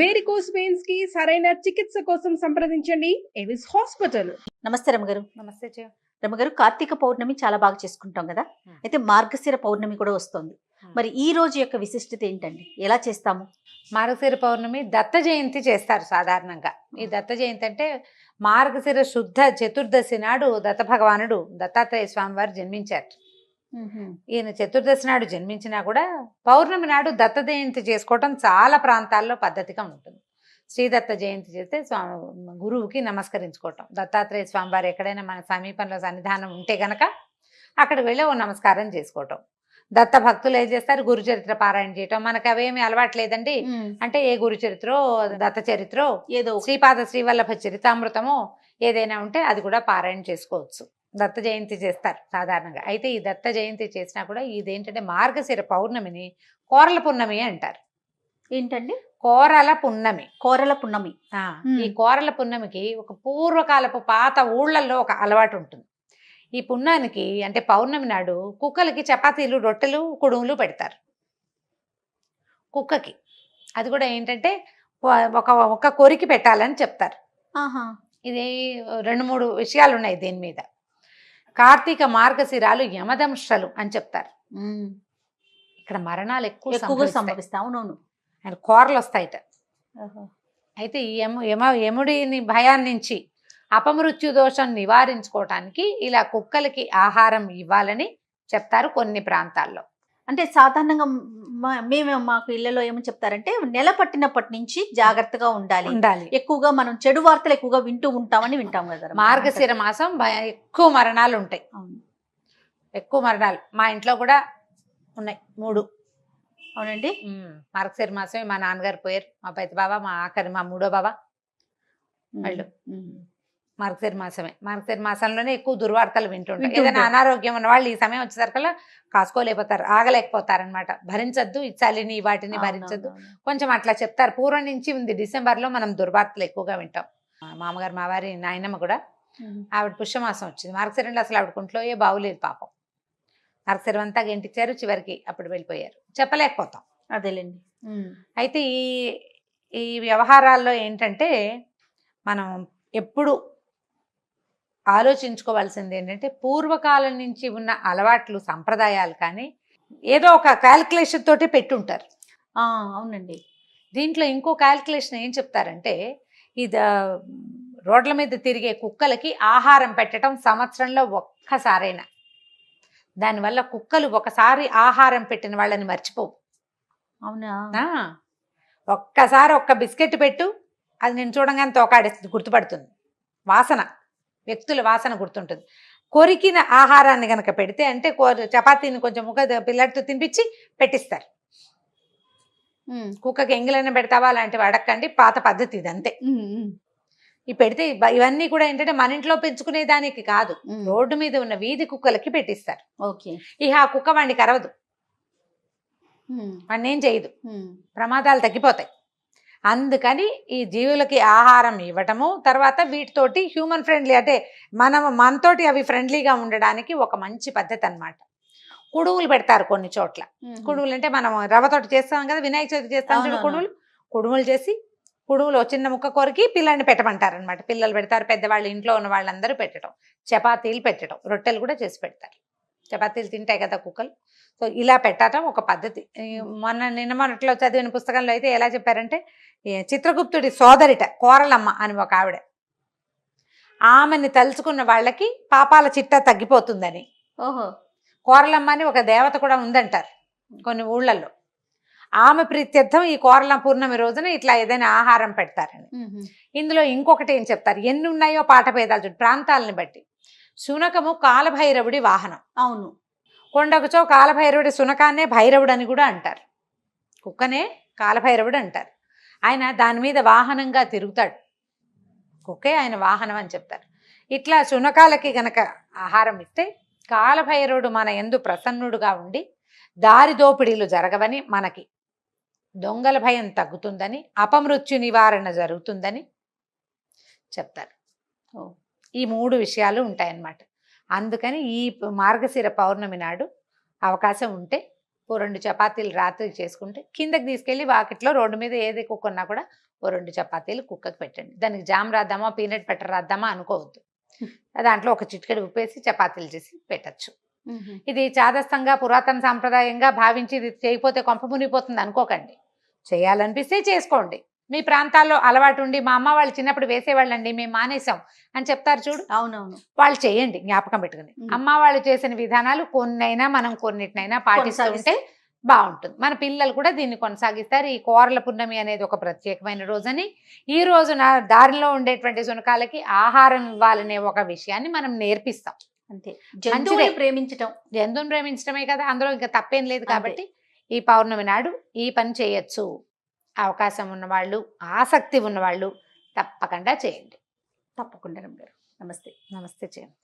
Varicose veins కి సరైన చికిత్స కోసం సంప్రదించండి ఎవిస్ హాస్పిటల్. నమస్తే రమగారు. నమస్తే జయ. రమగారు, కార్తీక పౌర్ణమి చాలా బాగా చేసుకుంటాం కదా, అయితే మార్గశిర పౌర్ణమి కూడా వస్తుంది. మరి ఈ రోజు యొక్క విశిష్టత ఏంటండి? ఎలా చేస్తాము? మార్గశిర పౌర్ణమి దత్త జయంతి చేస్తారు సాధారణంగా. ఈ దత్త జయంతి అంటే మార్గశిర శుద్ధ చతుర్దశి నాడు దత్త భగవానుడు దత్తాత్రేయ స్వామి వారు జన్మించారు. ఈయన చతుర్దశి నాడు జన్మించినా కూడా పౌర్ణమి నాడు దత్త జయంతి చేసుకోవటం చాలా ప్రాంతాల్లో పద్ధతిగా ఉంటుంది. శ్రీదత్త జయంతి చేస్తే స్వామి గురువుకి నమస్కరించుకోవటం. దత్తాత్రేయ స్వామి వారు ఎక్కడైనా మన సమీపంలో సన్నిధానం ఉంటే గనక అక్కడికి వెళ్ళి ఓ నమస్కారం చేసుకోవటం. దత్త భక్తులు ఏం చేస్తారు, గురు చరిత్ర పారాయణ చేయటం. మనకు అవేమి అలవాట్లేదండి. అంటే ఏ గురు చరిత్రో దత్త చరిత్రో ఏదో శ్రీపాద శ్రీవల్లభ చరితామృతమో ఏదైనా ఉంటే అది కూడా పారాయణ చేసుకోవచ్చు. దత్త జయంతి చేస్తారు సాధారణంగా. అయితే ఈ దత్త జయంతి చేసినా కూడా ఇదేంటంటే మార్గశిర పౌర్ణమిని కోరల పున్నమి అంటారు. ఏంటండి? కోరల పున్నమి. కోరల పున్నమి. ఈ కోరల పున్నమికి ఒక పూర్వకాలపు పాత ఊళ్ళల్లో ఒక అలవాటు ఉంటుంది. ఈ పున్నానికి అంటే పౌర్ణమి నాడు కుక్కలకి చపాతీలు, రొట్టెలు, కుడుములు పెడతారు కుక్కకి. అది కూడా ఏంటంటే ఒక కొరికి పెట్టాలని చెప్తారు. ఇది 2-3 విషయాలు ఉన్నాయి దీని మీద. కార్తీక మార్గశిరాలు యమదంశలు అని చెప్తారు. ఇక్కడ మరణాలు ఎక్కువగా సంభవిస్తాయి. అవునవును. ఆయన కోరలు వస్తాయిట. అయితే ఈ యముడిని భయాన్ని నుంచి అపమృత్యు దోషం నివారించుకోవటానికి ఇలా కుక్కలకి ఆహారం ఇవ్వాలని చెప్తారు కొన్ని ప్రాంతాల్లో. అంటే సాధారణంగా మాకు ఇళ్లలో ఏమని చెప్తారంటే నెల పట్టినప్పటి నుంచి జాగ్రత్తగా ఉండాలి. ఎక్కువగా మనం చెడు వార్తలు ఎక్కువగా వింటాం కదా. మార్గశిర మాసం ఎక్కువ మరణాలు ఉంటాయి. ఎక్కువ మరణాలు మా ఇంట్లో కూడా ఉన్నాయి 3. అవునండి. మార్గశిర మాసమే మా నాన్నగారు పోయారు. మా పెద్ద బాబా, మా ఆఖరి మా 3వ బాబా వాళ్ళు మార్గశిర మాసమే. మార్గశిర మాసంలోనే ఎక్కువ దుర్వార్తలు వింటుంటారు. ఏదైనా అనారోగ్యం ఉన్న వాళ్ళు ఈ సమయం వచ్చేసరికల్లా కాసుకోలేకపోతారు, ఆగలేకపోతారనమాట. భరించద్దు, ఈ చలిని వాటిని భరించద్దు కొంచెం అట్లా చెప్తారు. పూర్వం నుంచి ఉంది. డిసెంబర్లో మనం దుర్వార్తలు ఎక్కువగా వింటాం. మామగారు, మా వారి నాయనమ్మ కూడా ఆవిడ పుష్యమాసం వచ్చింది. మార్గశిరంలో అసలు ఆవిడ కుంట్లో బాగులేదు పాపం. మార్గశిరం అంతా గెంటిచ్చారు, చివరికి అప్పుడు వెళ్ళిపోయారు. చెప్పలేకపోతాం. అదేలేండి. అయితే ఈ వ్యవహారాల్లో ఏంటంటే మనం ఎప్పుడు ఆలోచించుకోవాల్సింది ఏంటంటే పూర్వకాలం నుంచి ఉన్న అలవాట్లు, సంప్రదాయాలు కానీ ఏదో ఒక క్యాల్కులేషన్ తోటి పెట్టుంటారు. అవునండి. దీంట్లో ఇంకో క్యాల్కులేషన్ ఏం చెప్తారంటే ఇది రోడ్ల మీద తిరిగే కుక్కలకి ఆహారం పెట్టడం సంవత్సరంలో ఒక్కసారైనా. దానివల్ల కుక్కలు ఒకసారి ఆహారం పెట్టిన వాళ్ళని మర్చిపోవు. అవునా? ఒక్కసారి ఒక్క బిస్కెట్ పెట్టు, అది నేను చూడంగానే తోకాడేస్తుంది, గుర్తుపడుతుంది. వాసన, వ్యక్తుల వాసన గుర్తుంటుంది. కొరికిన ఆహారాన్ని కనుక పెడితే అంటే చపాతీని కొంచెం పిల్లడితో తినిపించి పెట్టిస్తారు. కుక్కకి ఎంగిలైనా పెడతావా అలాంటివి అడక్కండి, పాత పద్ధతి ఇది అంతే. ఈ పెడితే ఇవన్నీ కూడా ఏంటంటే మన ఇంట్లో పెంచుకునే దానికి కాదు, రోడ్డు మీద ఉన్న వీధి కుక్కలకి పెట్టిస్తారు. ఇక ఆ కుక్క వాడికి అరవదు, వాడిని ఏం చేయదు, ప్రమాదాలు తగ్గిపోతాయి. అందుకని ఈ జీవులకి ఆహారం ఇవ్వటము, తర్వాత వీటితోటి హ్యూమన్ ఫ్రెండ్లీ అంటే మనతోటి అవి ఫ్రెండ్లీగా ఉండడానికి ఒక మంచి పద్ధతి అన్నమాట. కుడుములు పెడతారు కొన్ని చోట్ల. కుడుములు అంటే మనం రవ్వతోటి చేస్తాం కదా, వినాయక చవితి చేస్తాం చూడు, కుడుములు చేసి కుడుములు చిన్న ముక్క కొరికి పిల్లల్ని పెట్టమంటారు అనమాట. పిల్లలు పెడతారు, పెద్దవాళ్ళు ఇంట్లో ఉన్న వాళ్ళందరూ పెట్టడం, చపాతీలు పెట్టడం, రొట్టెలు కూడా చేసి పెడతారు. చపాతీలు తింటాయి కదా కుక్కలు. సో ఇలా పెట్టడం ఒక పద్ధతి. నిన్న మొన్నట్లో చదివిన పుస్తకంలో అయితే ఎలా చెప్పారంటే చిత్రగుప్తుడి సోదరిట కోరలమ్మ అని ఒక ఆవిడ, ఆమెని తలుచుకున్న వాళ్ళకి పాపాల చిట్టా తగ్గిపోతుందని. కోరలమ్మ అని ఒక దేవత కూడా ఉందంటారు కొన్ని ఊళ్ళల్లో. ఆమె ప్రీత్యర్థం ఈ కోరల పూర్ణమి రోజున ఇట్లా ఏదైనా ఆహారం పెడతారని. ఇందులో ఇంకొకటి ఏం చెప్తారు, ఎన్ని ఉన్నాయో పాఠభేదాలు చూడు ప్రాంతాలని బట్టి. శునకము కాలభైరవుడి వాహనం. అవును. కొండకుచో కాలభైరవుడి శునకాన్నే భైరవుడు అని కూడా అంటారు. కుక్కనే కాలభైరవుడు అంటారు. ఆయన దాని మీద వాహనంగా తిరుగుతాడు, కుక్కే ఆయన వాహనం అని చెప్తారు. ఇట్లా శునకాలకి గనక ఆహారం ఇస్తే కాలభైరవుడు మన యందు ప్రసన్నుడుగా ఉండి దారి దోపిడీలు జరగవని, మనకి దొంగల భయం తగ్గుతుందని, అపమృత్యు నివారణ జరుగుతుందని చెప్తారు. ఈ 3 విషయాలు ఉంటాయన్నమాట. అందుకని ఈ మార్గశిర పౌర్ణమి నాడు అవకాశం ఉంటే 2 చపాతీలు రాత్రి చేసుకుంటే కిందకి తీసుకెళ్ళి వాకిట్లో రోడ్డు మీద ఏది కుక్కున్నా కూడా ఓ 2 చపాతీలు కుక్కకి పెట్టండి. దానికి జామ్ రాద్దామా పీనట్ బటర్ రాద్దామా అనుకోవద్దు. దాంట్లో ఒక చిటికెడు ఉప్పేసి చపాతీలు చేసి పెట్టచ్చు. ఇది చాదస్తంగా పురాతన సాంప్రదాయంగా భావించి ఇది చేయకపోతే కొంప మునిగిపోతుంది అనుకోకండి. చేయాలనిపిస్తే చేసుకోండి. మీ ప్రాంతాల్లో అలవాటు ఉండి మా అమ్మ వాళ్ళు చిన్నప్పుడు వేసేవాళ్ళండి మేము మానేసాం అని చెప్తారు చూడు, అవునవును. వాళ్ళు చేయండి జ్ఞాపకం పెట్టుకుని. అమ్మ వాళ్ళు చేసిన విధానాలు కొన్నైనా మనం కొన్నిటినైనా పాటిస్తూ ఉంటే బాగుంటుంది. మన పిల్లలు కూడా దీన్ని కొనసాగిస్తారు. ఈ కోరల పున్నమి అనేది ఒక ప్రత్యేకమైన రోజని, ఈ రోజున దారిలో ఉండేటువంటి శునకాలకి ఆహారం ఇవ్వాలనే ఒక విషయాన్ని మనం నేర్పిస్తాం. అంతే, జంతువుని ప్రేమించటం, జంతువుని ప్రేమించడమే కదా, అందులో ఇంకా తప్పేం లేదు. కాబట్టి ఈ పౌర్ణమి నాడు ఈ పని చేయొచ్చు. అవకాశం ఉన్నవాళ్ళు, ఆసక్తి ఉన్నవాళ్ళు తప్పకుండా చేయండి. తప్పకుండా రమ్య గారు. నమస్తే. నమస్తే చేయండి.